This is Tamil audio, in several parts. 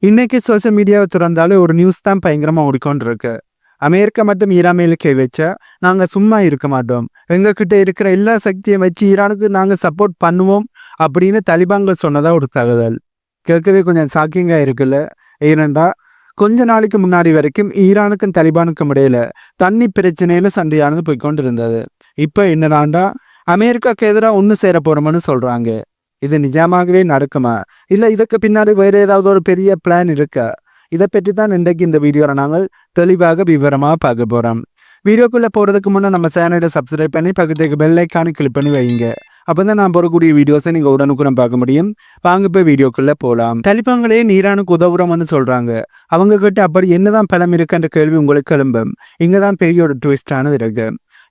இன்னைக்கு சோசியல் மீடியாவை திறந்தாலே ஒரு நியூஸ் தான் பயங்கரமா ஓடிக்கொண்டிருக்கு. அமெரிக்கா மற்றும் ஈரான் மேல கை வச்சா நாங்க சும்மா இருக்க மாட்டோம். எங்ககிட்ட இருக்கிற எல்லா சக்தியை வச்சு ஈரானுக்கு நாங்க சப்போர்ட் பண்ணுவோம் அப்படின்னு தலிபான்கள் சொன்னதா ஒரு தகவல். கேட்கவே கொஞ்சம் ஷாக்கிங்கா இருக்குல்ல. ஏனென்றா கொஞ்ச நாளைக்கு முன்னாடி வரைக்கும் ஈரானுக்கும் தலிபானுக்கும் இடையில தண்ணி பிரச்சனையில சண்டையானது போய்கொண்டு இருந்தது. இப்ப என்னடாண்டா அமெரிக்காக்கு எதிராக ஒன்று சேர போறோம்னு சொல்றாங்க. இது நிஜமாகவே நடக்குமா, இல்ல இதுக்கு பின்னாடி வேற ஏதாவது ஒரு பெரிய பிளான் இருக்கா? இதை பற்றி தான் இன்றைக்கு இந்த வீடியோவில் நாங்கள் தெளிவாக விவரமாக பார்க்க போகிறோம். வீடியோக்குள்ளே போகிறதுக்கு முன்னே நம்ம சேனலை சப்ஸ்கிரைப் பண்ணி பக்கத்துக்கு பெல் ஐக்கானை கிளிக் பண்ணி வைங்க. அப்போ தான் நான் போகக்கூடிய வீடியோஸை நீங்கள் உடனுக்குடன் பார்க்க முடியும். வாங்க போய் வீடியோக்குள்ளே போகலாம். தலிபான்களே ஈரானுக்கு உதவுறோம்னு சொல்கிறாங்க. அவங்க கிட்ட அப்படி என்னதான் பலம் இருக்குன்ற கேள்வி உங்களுக்கு எழும்பும். இங்கே தான் பெரிய ஒரு ட்விஸ்டானது இருக்கு.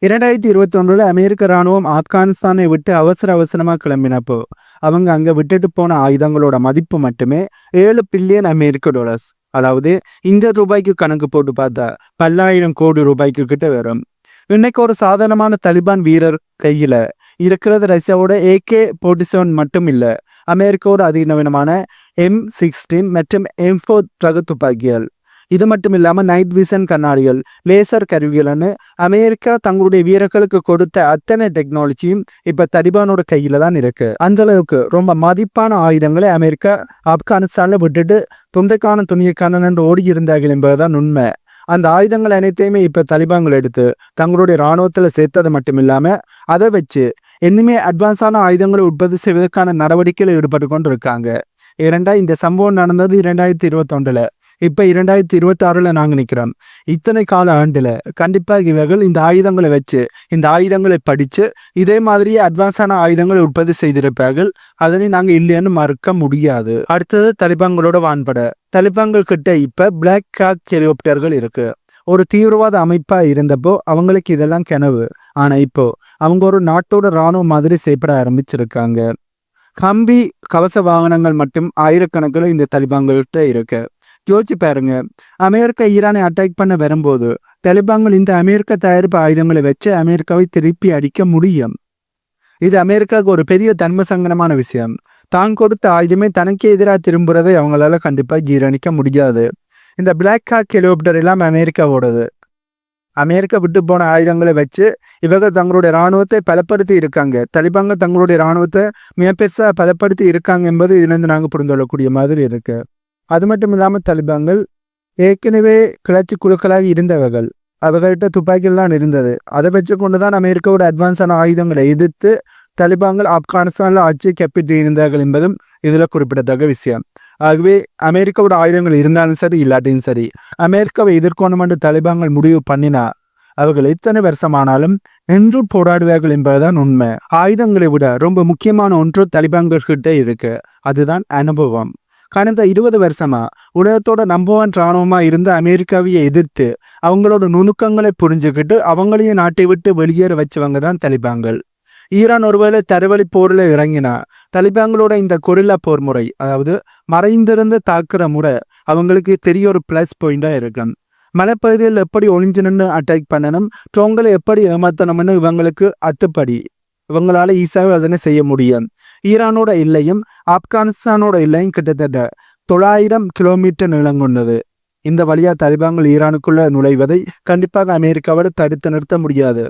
2021 அமெரிக்க இராணுவம் ஆப்கானிஸ்தானை விட்டு அவசரமாக கிளம்பினப்போ அவங்க அங்கே விட்டுட்டு போன ஆயுதங்களோட மதிப்பு மட்டுமே $7 பில்லியன் அமெரிக்க. அதாவது இந்த ரூபாய்க்கு கணக்கு போட்டு பார்த்தா 10,000 கோடி ரூபாய்க்கு கிட்ட வரும். இன்னைக்கு ஒரு சாதாரணமான தலிபான் வீரர் கையில இருக்கிறது ரஷ்யாவோட AK-47 மட்டும் இல்லை, அமெரிக்காவோட அதிநவீனமான M16 மற்றும் M4 ரக துப்பாக்கிகள். இது மட்டும் இல்லாமல் நைட் விஷன் கண்ணாடிகள், லேசர் கருவிகள்னு அமெரிக்கா தங்களுடைய வீரர்களுக்கு கொடுத்த அத்தனை டெக்னாலஜியும் இப்ப தலிபானோட கையில தான் இருக்கு. அந்த அளவுக்கு ரொம்ப மதிப்பான ஆயுதங்களை அமெரிக்கா ஆப்கானிஸ்தான்ல விட்டுட்டு துண்டைக்கான துணியக்கான என்று ஓடி இருந்தார்கள் என்பதுதான் உண்மை. அந்த ஆயுதங்கள் அனைத்தையுமே இப்ப தலிபான்கள் எடுத்து தங்களுடைய இராணுவத்துல சேர்த்தது மட்டும் இல்லாம அதை வச்சு இன்னுமே அட்வான்ஸான ஆயுதங்களை உற்பத்தி செய்வதற்கான நடவடிக்கையில் ஈடுபட்டு கொண்டு இருக்காங்க. இந்த சம்பவம் நடந்தது 2021. இப்ப 2026 நாங்கள் நிற்கிறோம். இத்தனை கால ஆண்டுல கண்டிப்பாக இவர்கள் இந்த ஆயுதங்களை வச்சு இந்த ஆயுதங்களை படிச்சு இதே மாதிரியே அட்வான்ஸான ஆயுதங்களை உற்பத்தி செய்திருப்பார்கள். அதனை நாங்கள் இல்லைன்னு மறுக்க முடியாது. அடுத்தது தலிபான்களோட வான்பட. தலிபான்கள் கிட்ட இப்ப பிளாக் ஹாக் ஹெலிகாப்டர்கள் இருக்கு. ஒரு தீவிரவாத அமைப்பா இருந்தப்போ அவங்களுக்கு இதெல்லாம் கனவு. ஆனா இப்போ அவங்க ஒரு நாட்டோட இராணுவ மாதிரி செயல்பட ஆரம்பிச்சிருக்காங்க. ஹம்பி கவச வாகனங்கள் மட்டும் ஆயிரக்கணக்கில் இந்த தலிபான்கள்கிட்ட இருக்கு. யோசிச்சு பாருங்க, அமெரிக்கா ஈரானை அட்டாக் பண்ண வரும்போது தலிபான்கள் இந்த அமெரிக்க தயாரிப்பு ஆயுதங்களை வச்சு அமெரிக்காவை திருப்பி அடிக்க முடியும். இது அமெரிக்காவுக்கு ஒரு பெரிய தன்ம சங்கடமான விஷயம். தான் கொடுத்த ஆயுதமே தனக்கே எதிராக திரும்புறதை அவங்களால கண்டிப்பா ஜீரணிக்க முடியாது. இந்த பிளாக் ஹாக் ஹெலிகாப்டர் எல்லாம் அமெரிக்காவோடது. அமெரிக்கா விட்டு போன ஆயுதங்களை வச்சு இவர்கள் தங்களுடைய இராணுவத்தை பலப்படுத்தி இருக்காங்க. தலிபான்கள் தங்களுடைய இராணுவத்தை மிகப்பெருசா பலப்படுத்தி இருக்காங்க என்பது இதுலேருந்து நாங்கள் புரிந்து கொள்ளக்கூடிய மாதிரி இருக்கு. அது மட்டும் இல்லாமல் தலிபான்கள் ஏற்கனவே கிளர்ச்சி குழுக்களாக இருந்தவர்கள். அவர்கள்ட்ட துப்பாக்கிகள் இருந்தது. அதை வச்சு கொண்டு தான் அமெரிக்காவோட அட்வான்ஸான ஆயுதங்களை எதிர்த்து தலிபான்கள் ஆப்கானிஸ்தானில் ஆட்சி கைப்பற்றி இருந்தார்கள் என்பதும் இதில் குறிப்பிடத்தக்க விஷயம். ஆகவே அமெரிக்காவோட ஆயுதங்கள் இருந்தாலும் சரி இல்லாட்டியும் சரி அமெரிக்காவை எதிர்க்கணும் என்று தலிபான்கள் முடிவு பண்ணினா அவர்கள் எத்தனை வருஷமானாலும் நின்று போராடுவார்கள் என்பதுதான் உண்மை. ஆயுதங்களை விட ரொம்ப முக்கியமான ஒன்று தலிபான்கள் கிட்ட இருக்கு. அதுதான் அனுபவம். கடந்த 20 வருஷமா உலகத்தோட நம்பர் 1 இராணுவமா இருந்த அமெரிக்காவை எதிர்த்து அவங்களோட நுணுக்கங்களை புரிஞ்சுக்கிட்டு அவங்களையும் நாட்டை விட்டு வெளியேற வச்சவங்க தான் தலிபான்கள். ஈரான் ஒருவேளை தரவழி போரில் இறங்கினா தலிபான்களோட இந்த கொரில்லா போர் முறை, அதாவது மறைந்திருந்து தாக்குற முறை அவங்களுக்கு தெரிய ஒரு பிளஸ் பாயிண்டா இருக்கும். மலைப்பகுதியில் எப்படி ஒளிஞ்சு நின்று அட்டாக் பண்ணணும், டோங்களை எப்படி ஏமாத்தணும்னு இவங்களுக்கு அத்துப்படி. இவங்களால ஈஸியாக அதனை செய்ய முடியும். ஈரானோட எல்லையும் ஆப்கானிஸ்தானோட எல்லையும் கிட்டத்தட்ட 900 கிலோமீட்டர் நீளம் கொண்டது. இந்த வழியா தலிபான்கள் ஈரானுக்குள்ள நுழைவதை கண்டிப்பாக அமெரிக்காவோட தடுத்து நிறுத்த முடியாது.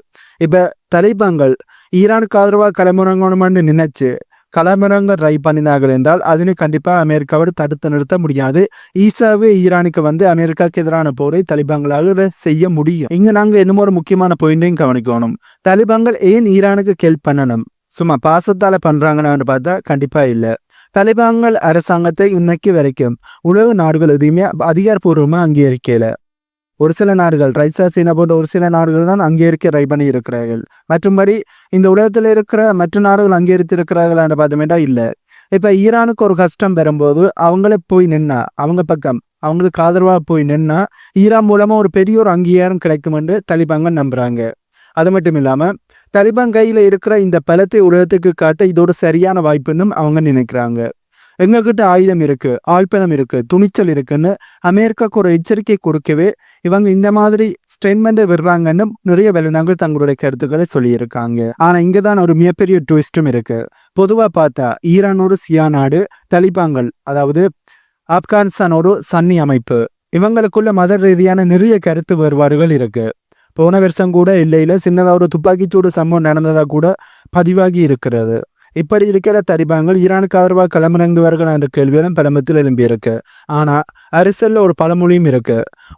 இப்ப தலிபான்கள் ஈரானுக்கு ஆதரவாக களமிறங்கணும்னு நினைச்சு களமிறங்க ட்ரை பண்ணினார்கள் என்றால் அதனை கண்டிப்பாக அமெரிக்காவோட தடுத்து நிறுத்த முடியாது. ஈசாவே ஈரானுக்கு அமெரிக்காவுக்கு எதிரான போரை தலிபான்களாக செய்ய முடியும். இங்க நாங்க இன்னும் ஒரு முக்கியமான பாயிண்டையும் கவனிக்கணும். தலிபான்கள் ஏன் ஈரானுக்கு ஹெல்ப் பண்ணணும்? சும்மா பாசத்தால பண்றாங்கன்னு பார்த்தா கண்டிப்பா இல்லை. தலிபான்கள் அரசாங்கத்தை இன்னைக்கு வரைக்கும் உலக நாடுகள் எதுவுமே அதிகாரப்பூர்வமா அங்கீகரிக்கல. ஒரு சில நாடுகள், ரைசா சீனா போன்ற ஒரு சில நாடுகள் தான் அங்கீகரிக்க ட்ரை பண்ணி இருக்கிறார்கள். மற்றும்படி இந்த உலகத்தில் இருக்கிற மற்ற நாடுகள் அங்கீகரித்து இருக்கிறார்கள் என்று பார்த்தோமேட்டா இல்லை. இப்ப ஈரானுக்கு ஒரு கஷ்டம் வரும்போது அவங்களே போய் நின்னா, அவங்க பக்கம் அவங்களுக்கு ஆதரவாக போய் நின்னா ஈரான் மூலமா ஒரு பெரிய ஒரு அங்கீகாரம் கிடைக்கும் என்று தலிபான்கள் நம்புறாங்க. அது மட்டும் இல்லாம தலிபான் கையில இருக்கிற இந்த பலத்தை உலகத்துக்கு காட்ட இதோட சரியான வாய்ப்புன்னு அவங்க நினைக்கிறாங்க. எங்ககிட்ட ஆயுதம் இருக்கு, ஆழ்பலம் இருக்கு, துணிச்சல் இருக்குன்னு அமெரிக்காவுக்கு ஒரு எச்சரிக்கை கொடுக்கவே இவங்க இந்த மாதிரி ஸ்டேட்மெண்ட் விடுறாங்கன்னு நிறைய வெளிநாடுகள் தங்களுடைய கருத்துக்களை சொல்லியிருக்காங்க. ஆனா இங்கதான் ஒரு மிகப்பெரிய ட்விஸ்டும் இருக்கு. பொதுவா பார்த்தா ஈரானோட சியா நாடு தலிபான்கள், அதாவது ஆப்கானிஸ்தான் ஒரு சன்னி அமைப்பு. இவங்களுக்குள்ள மத ரீதியான நிறைய கருத்து வேறுபாடுகள் இருக்கு. போன வருஷம் கூட இல்லையில சின்னதா ஒரு துப்பாக்கிச்சூடு சம்பவம் நடந்ததா கூட பதிவாகி இருக்கிறது. இப்படி இருக்கிற தலிபான்கள் ஈரானுக்கு ஆதரவாக களமிறங்குவார்கள் என்ற கேள்வியும் பலமத்தில் எழும்பியிருக்கு. ஆனா அரசியல்ல ஒரு பழமொழியும் இருக்கு,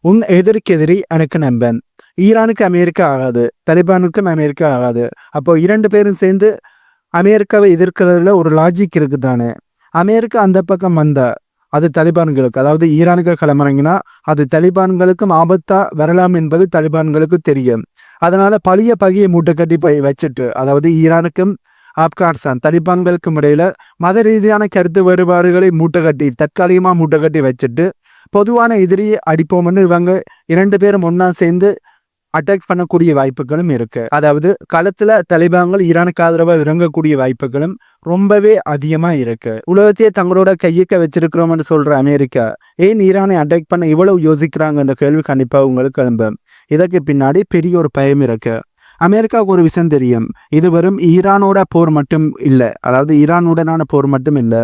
உன் எதிரிக்கு எதிரி எனக்கு நண்பன். ஈரானுக்கு அமெரிக்கா ஆகாது, தலிபானுக்கும் அமெரிக்கா ஆகாது. அப்போ இரண்டு பேரும் சேர்ந்து அமெரிக்காவை எதிர்க்கிறதுல ஒரு லாஜிக் இருக்கு தானே. அமெரிக்கா அந்த பக்கம் வந்தா அது தலிபான்களுக்கு, அதாவது ஈரானுக்கு களமிறங்கினா அது தலிபான்களுக்கும் ஆபத்தா வரலாம் என்பது தலிபான்களுக்கு தெரியும். அதனால பழைய பகையை மூட்டை கட்டி போய் வச்சுட்டு, அதாவது ஈரானுக்கும் ஆப்கானிஸ்தான் தலிபான்களுக்கும் இடையில மத ரீதியான கருத்து வேறுபாடுகளை மூட்டை கட்டி தற்காலிகமா மூட்டை கட்டி வச்சுட்டு பொதுவான எதிரியை அடிப்போம்னு இவங்க இரண்டு பேரும் ஒன்னா சேர்ந்து அட்டாக் பண்ணக்கூடிய வாய்ப்புகளும் இருக்கு. அதாவது களத்துல தலிபான்கள் ஈரானுக்கு ஆதரவாக இறங்கக்கூடிய வாய்ப்புகளும் ரொம்பவே அதிகமா இருக்கு. உலகத்தையே தங்களோட கையக்க வச்சிருக்கிறோம்னு சொல்ற அமெரிக்கா ஏன் ஈரானை அட்டாக் பண்ண இவ்வளவு யோசிக்கிறாங்க என்ற கேள்வி கண்டிப்பா உங்களுக்கு எழும்பும். இதற்கு பின்னாடி பெரிய ஒரு பயம் இருக்கு. அமெரிக்காவுக்கு ஒரு விஷயம் தெரியும், இது வெறும் ஈரானோட போர் மட்டும் இல்லை, அதாவது ஈரானுடனான போர் மட்டும் இல்லை,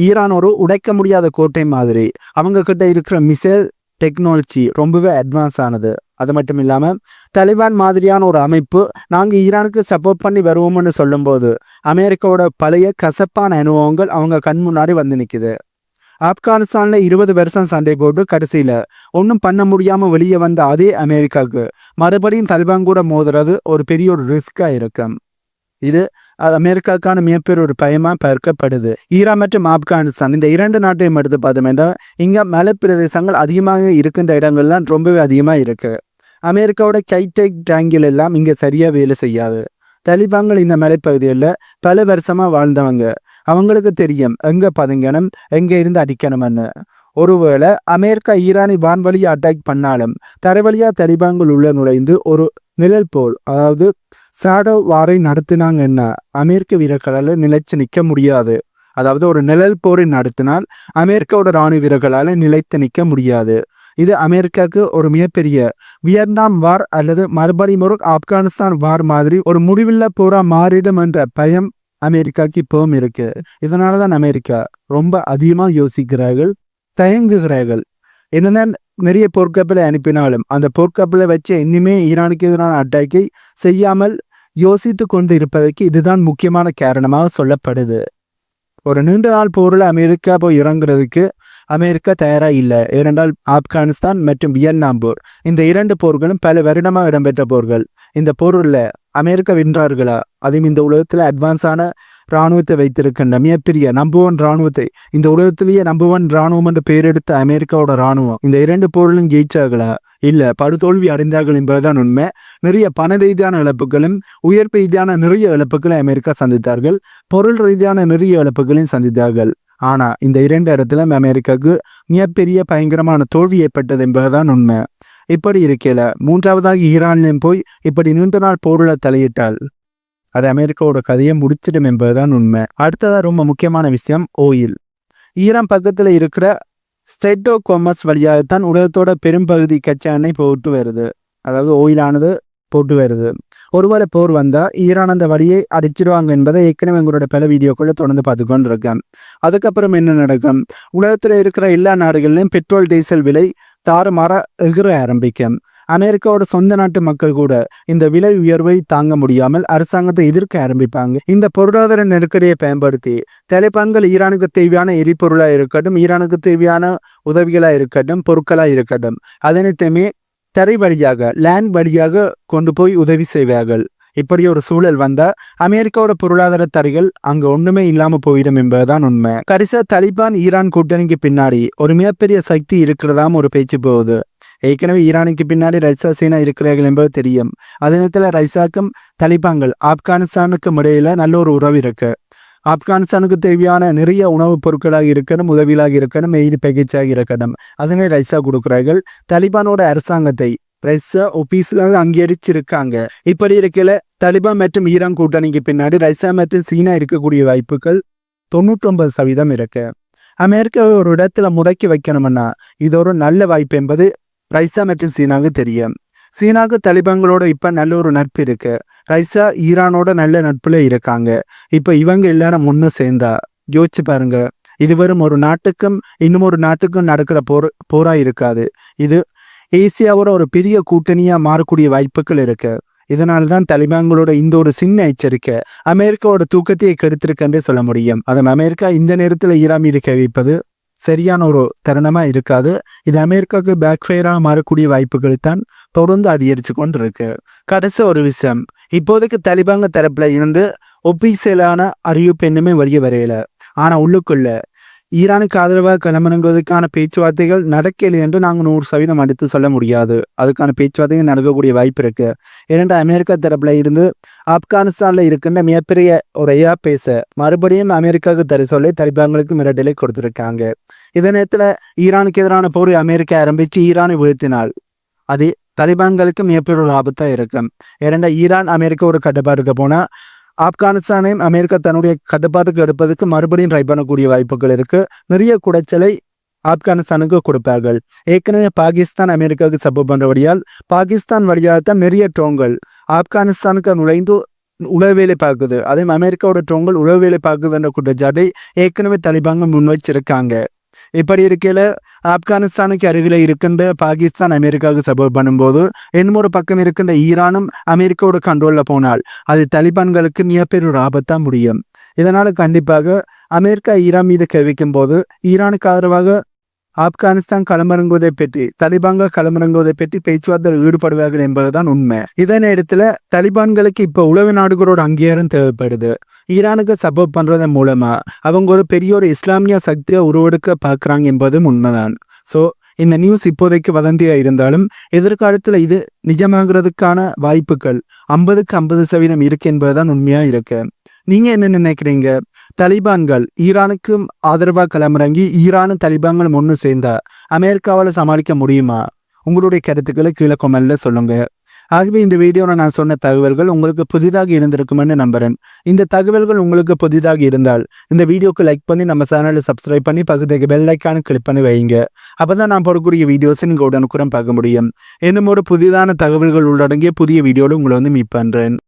ஈரான் ஒரு உடைக்க முடியாத கோட்டை மாதிரி. அவங்க கிட்ட இருக்கிற மிசைல் டெக்னாலஜி ரொம்பவே அட்வான்ஸ் ஆனது. அது மட்டும் இல்லாமல் தலிபான் மாதிரியான ஒரு அமைப்பு நாங்கள் ஈரானுக்கு சப்போர்ட் பண்ணி வருவோம்னு சொல்லும்போது அமெரிக்காவோட பழைய கசப்பான அனுபவங்கள் அவங்க கண் முன்னாடி வந்து நிற்குது. ஆப்கானிஸ்தான்ல 20 வருஷம் சண்டை போட்டு கடைசியில ஒன்றும் பண்ண முடியாம வெளியே வந்த அதே அமெரிக்காவுக்கு மறுபடியும் தலிபான் கூட மோதுறது ஒரு பெரிய ஒரு ரிஸ்கா இருக்கும். இது அமெரிக்காவுக்கான மிகப்பெரிய ஒரு பயமா பார்க்கப்படுது. ஈரான் மற்றும் ஆப்கானிஸ்தான் இந்த இரண்டு நாட்டையும் எடுத்து பார்த்தோம்னா இங்க மலை பிரதேசங்கள் அதிகமாக இருக்கின்ற இடங்கள்லாம் ரொம்பவே அதிகமா இருக்கு. அமெரிக்காவோட கைடெக் டேங்கில் எல்லாம் இங்க சரியா வேலை செய்யாது. தலிபான்கள் இந்த மலைப்பகுதியில் பல வருஷமா வாழ்ந்தவங்க, அவங்களுக்கு தெரியும் எங்க பதுங்கணும் எங்க இருந்து அடிக்கணும்னு. ஒருவேளை அமெரிக்கா ஈரானை வான்வழியா அட்டாக் பண்ணாலும் தரைவழியா தலிபான்கள் உள்ள நுழைந்து ஒரு நிழல் போல், அதாவது சாடோ வாரை நடத்தினாங்கன்னா அமெரிக்க வீரர்களால் நிலைச்சு நிற்க முடியாது. அதாவது ஒரு நிழல் போரை நடத்தினால் அமெரிக்காவோட இராணுவ வீரர்களால் நிலைத்து நிற்க முடியாது. இது அமெரிக்காவுக்கு ஒரு மிகப்பெரிய வியட்நாம் வார் அல்லது மறுபடியும் ஒரு ஆப்கானிஸ்தான் வார் மாதிரி ஒரு முடிவில்லா போரா மாறிடும் என்ற பயம் அமெரிக்காவுக்கு இப்பவும் இருக்கு. இதனாலதான் அமெரிக்கா ரொம்ப அதிகமாக யோசிக்கிறார்கள், தயங்குகிறார்கள். என்னதான் நிறைய போர்க்கப்பலை அனுப்பினாலும் அந்த போர்க்கப்பலை வச்சு இனிமே ஈரானுக்கு எதிரான அட்டாக்கை செய்யாமல் யோசித்து கொண்டு இருப்பதற்கு இதுதான் முக்கியமான காரணமாக சொல்லப்படுது. ஒரு நீண்ட நாள் போரில் அமெரிக்கா போய் இறங்குறதுக்கு அமெரிக்கா தயாராக இல்லை. ஏனென்றால் ஆப்கானிஸ்தான் மற்றும் வியட்நாம் போர், இந்த இரண்டு போர்களும் பல வருடமாக இடம்பெற்ற போர்கள். இந்த போரில் அமெரிக்கா வென்றார்களா? அதுவும் இந்த உலகத்தில் அட்வான்ஸான இராணுவத்தை வைத்திருக்கின்ற மிகப்பெரிய நம்பர் 1 இராணுவத்தை, இந்த உலகத்திலேயே நம்பர் 1 இராணுவம் என்று பெயரெடுத்த அமெரிக்காவோட இராணுவம் இந்த இரண்டு போரிலும் ஜெயிச்சார்களா? இல்லை, படுதோல்வி அடைந்தார்கள் என்பதுதான் உண்மை. நிறைய பண ரீதியான இழப்புகளும் உயர் ரீதியான நிறைய இழப்புகளை அமெரிக்கா சந்தித்தார்கள், பொருள் ரீதியான நிறைய இழப்புகளையும் சந்தித்தார்கள். ஆனா இந்த இரண்டு இடத்துல அமெரிக்காவுக்கு மிகப்பெரிய பயங்கரமான தோல்வி ஏற்பட்டது என்பதுதான் உண்மை. இப்படி இருக்கையில மூன்றாவதாக ஈரானிலும் போய் இப்படி நீண்ட நாள் போரில் தலையிட்டால் அது அமெரிக்காவோட கதையை முடிச்சிடும் என்பதுதான் உண்மை. அடுத்ததா ரொம்ப முக்கியமான விஷயம் ஓயில். ஈரான் பக்கத்துல இருக்கிற ஸ்ட்ரெட் ஆஃப் ஹார்மஸ் வழியாகத்தான் உலகத்தோட பெரும்பகுதி கச்சா எண்ணெய் போட்டு வருது, அதாவது ஓயிலானது போட்டு வருது. ஒருவேளை போர் வந்தா ஈரான் அந்த வழியை அடிச்சிடுவாங்க என்பதை ஏற்கனவே எங்களோட பல வீடியோக்குள்ள தொடர்ந்து பார்த்துக்கொண்டு இருக்கேன். அதுக்கப்புறம் என்ன நடக்கும்? உலகத்துல இருக்கிற எல்லா நாடுகளிலும் பெட்ரோல் டீசல் விலை தாறுமாற எகிற ஆரம்பிக்கும். அமெரிக்காவோட சொந்த நாட்டு மக்கள் கூட இந்த விலை உயர்வை தாங்க முடியாமல் அரசாங்கத்தை எதிர்க்க ஆரம்பிப்பாங்க. இந்த பொருளாதார நெருக்கடியை பயன்படுத்தி தலிபான்கள் ஈரானுக்கு தேவையான எரிபொருளா இருக்கட்டும், ஈரானுக்கு தேவையான உதவிகளா இருக்கட்டும், பொருட்களா இருக்கட்டும், அதனைத்துமே தரை வழியாக லேண்ட் வழியாக கொண்டு போய் உதவி செய்வார்கள். இப்படி ஒரு சூழல் வந்தா அமெரிக்காவோட பொருளாதார தடைகள் அங்க ஒண்ணுமே இல்லாம போயிடும் என்பதுதான் உண்மை. கடைசியா தலிபான் ஈரான் கூட்டணிக்கு பின்னாடி ஒரு மிகப்பெரிய சக்தி இருக்கிறதாம் ஒரு பேச்சு போகுது. ஏற்கனவே ஈரானுக்கு பின்னாடி ரஷ்யா சீனா இருக்கிறார்கள் என்பது தெரியும். அதே நேரத்தில் ரஷ்யாவுக்கும் தலிபான்கள் ஆப்கானிஸ்தானுக்கும் இடையில நல்ல ஒரு உறவு இருக்கு. ஆப்கானிஸ்தானுக்கு தேவையான நிறைய உணவுப் பொருட்களாக இருக்கணும், உதவிகளாக இருக்கணும், எய்து பேக்கேஜாக இருக்கணும், அதனை ரஷ்யா கொடுக்கிறார்கள். தலிபானோட அரசாங்கத்தை ரஷ்யா ஒபீஸ்ல அங்கீகரிச்சிருக்காங்க. இப்படி இருக்கல தலிபான் மற்றும் ஈரான் கூட்டணிக்கு பின்னாடி ரஷ்யா மற்றும் சீனா இருக்கக்கூடிய வாய்ப்புகள் 99% இருக்கு. அமெரிக்காவை ஒரு இடத்துல முடக்கி வைக்கணும்னா இது ஒரு நல்ல வாய்ப்பு என்பது ரஷ்யா மற்றும் சீனாவுக்கு தெரியும். சீனாவுக்கு தலிபான்களோட இப்ப நல்ல ஒரு நட்பு இருக்கு. ரஷ்யா ஈரானோட நல்ல நட்புல இருக்காங்க. இப்ப இவங்க எல்லாரும் முன்ன சேர்ந்தா யோசிச்சு பாருங்க, இது வெறும் ஒரு நாட்டுக்கும் இன்னும் ஒரு நாட்டுக்கும் நடக்கிற போரா இருக்காது. இது ஏசியாவோட ஒரு பெரிய கூட்டணியா மாறக்கூடிய வாய்ப்புகள் இருக்கு. இதனால்தான் தலிபான்களோட இந்த ஒரு சின்ன எச்சரிக்கை அமெரிக்காவோட தூக்கத்தையே கெடுத்திருக்குன்றே சொல்ல முடியும். அதுவும் அமெரிக்கா இந்த நேரத்தில் ஈரான் மீது கை வைப்பது சரியான ஒரு தருணமா இருக்காது. இது அமெரிக்காவுக்கு பேக்ஃபயராக மாறக்கூடிய வாய்ப்புகள் தான் தொடர்ந்து அதிகரித்து கொண்டு இருக்கு. கடைசி ஒரு விஷயம், இப்போதைக்கு தலிபான்கள் தரப்புல இருந்து ஒபிஷியலான அறிவிப்பு என்னமே வெளியே வரையல. ஆனா உள்ளுக்குள்ள ஈரானுக்கு ஆதரவாக களமிறங்குவதற்கான பேச்சுவார்த்தைகள் நடக்கலை என்று நாங்கள் 100% அடுத்து சொல்ல முடியாது. அதுக்கான பேச்சுவார்த்தைகள் நடக்கக்கூடிய வாய்ப்பு இருக்கு. இரண்டு அமெரிக்கா தரப்புல இருந்து ஆப்கானிஸ்தான்ல இருக்கின்ற மிகப்பெரிய ஒரு பேச மறுபடியும் அமெரிக்காவுக்கு தர சொல்லி தலிபான்களுக்கு மிரட்டலை கொடுத்திருக்காங்க. இதே நேரத்தில் ஈரானுக்கு எதிரான போரை அமெரிக்கா ஆரம்பித்து ஈரானை வீழ்த்தினால் அது தலிபான்களுக்கு மிகப்பெரிய ஒரு ஆபத்தா இருக்கும். இரண்டா ஈரான் அமெரிக்கா ஒரு கட்டுப்பாட்டுக்கு போனா ஆப்கானிஸ்தானையும் அமெரிக்கா தன்னுடைய கட்டுப்பாட்டுக்கு எடுப்பதற்கு மறுபடியும் ட்ரை பண்ணக்கூடிய வாய்ப்புகள் இருக்கு. நிறைய குடைச்சலை ஆப்கானிஸ்தானுக்கு கொடுப்பார்கள். ஏற்கனவே பாகிஸ்தான் அமெரிக்காவுக்கு சப்போர்ட் பண்றபடியால் பாகிஸ்தான் வழியாகத்தான் நிறைய ட்ரோன்கள் ஆப்கானிஸ்தானுக்கு நுழைந்து உளவு வேலை பார்க்குது. அதே அமெரிக்காவோட ட்ரோன்கள் உளவு வேலை பார்க்குது என்ற குற்றச்சாட்டை ஏற்கனவே தலிபான்கள் முன் வச்சிருக்காங்க. இப்படி இருக்கையில ஆப்கானிஸ்தானுக்கு அருகில் இருக்கின்ற பாகிஸ்தான் அமெரிக்காவுக்கு சப்போர்ட் பண்ணும்போது இன்னொரு பக்கம் இருக்கின்ற ஈரானும் அமெரிக்காவோட கண்ட்ரோலில் போனால் அது தலிபான்களுக்கு மிகப்பெரிய ஒரு ஆபத்தாக முடியும். இதனால் கண்டிப்பாக அமெரிக்கா ஈரான் மீது கவிக்கும் போது ஈரானுக்கு ஆதரவாக ஆப்கானிஸ்தான் களமிறங்குவதை பற்றி தலிபான்கள் களமிறங்குவதை பற்றி பேச்சுவார்த்தையில் ஈடுபடுவார்கள் என்பதுதான் உண்மை. இதே நேரத்தில் தலிபான்களுக்கு இப்போ உளவு நாடுகளோட அங்கீகாரம் தேவைப்படுது. ஈரானுக்கு சப்போர்ட் பண்றதன் மூலமா அவங்க ஒரு பெரிய ஒரு இஸ்லாமிய சக்தியை உருவெடுக்க பார்க்குறாங்க என்பதும் உண்மைதான். ஸோ இந்த நியூஸ் இப்போதைக்கு வதந்தியா இருந்தாலும் எதிர்காலத்தில் இது நிஜமாகிறதுக்கான வாய்ப்புகள் 50க்கு 50% இருக்கு என்பதுதான் உண்மையா இருக்கு. நீங்க என்ன நினைக்கிறீங்க? தலிபான்கள் ஈரானுக்கும் ஆதரவாக களமிறங்கி ஈரானும் தலிபான்கள் ஒன்று சேர்ந்தா அமெரிக்காவால் சமாளிக்க முடியுமா? உங்களுடைய கருத்துக்களை கீழே கொமெண்ட்ல சொல்லுங்க. ஆகவே இந்த வீடியோவில் நான் சொன்ன தகவல்கள் உங்களுக்கு புதிதாக இருந்திருக்குமென்னு நம்புறேன். இந்த தகவல்கள் உங்களுக்கு புதிதாக இருந்தால் இந்த வீடியோக்கு லைக் பண்ணி நம்ம சேனலை சப்ஸ்கிரைப் பண்ணி பக்கத்துக்கு பெல் ஐக்கானை கிளிக் பண்ணி வைங்க. அப்பதான் நான் போடக்கூடிய வீடியோஸை நீங்கள் உடனுக்குடன் பார்க்க முடியும். இன்னும் ஒரு புதிதான தகவல்கள் உள்ளடங்கிய புதிய வீடியோவில் உங்களை மீட் பண்றேன்.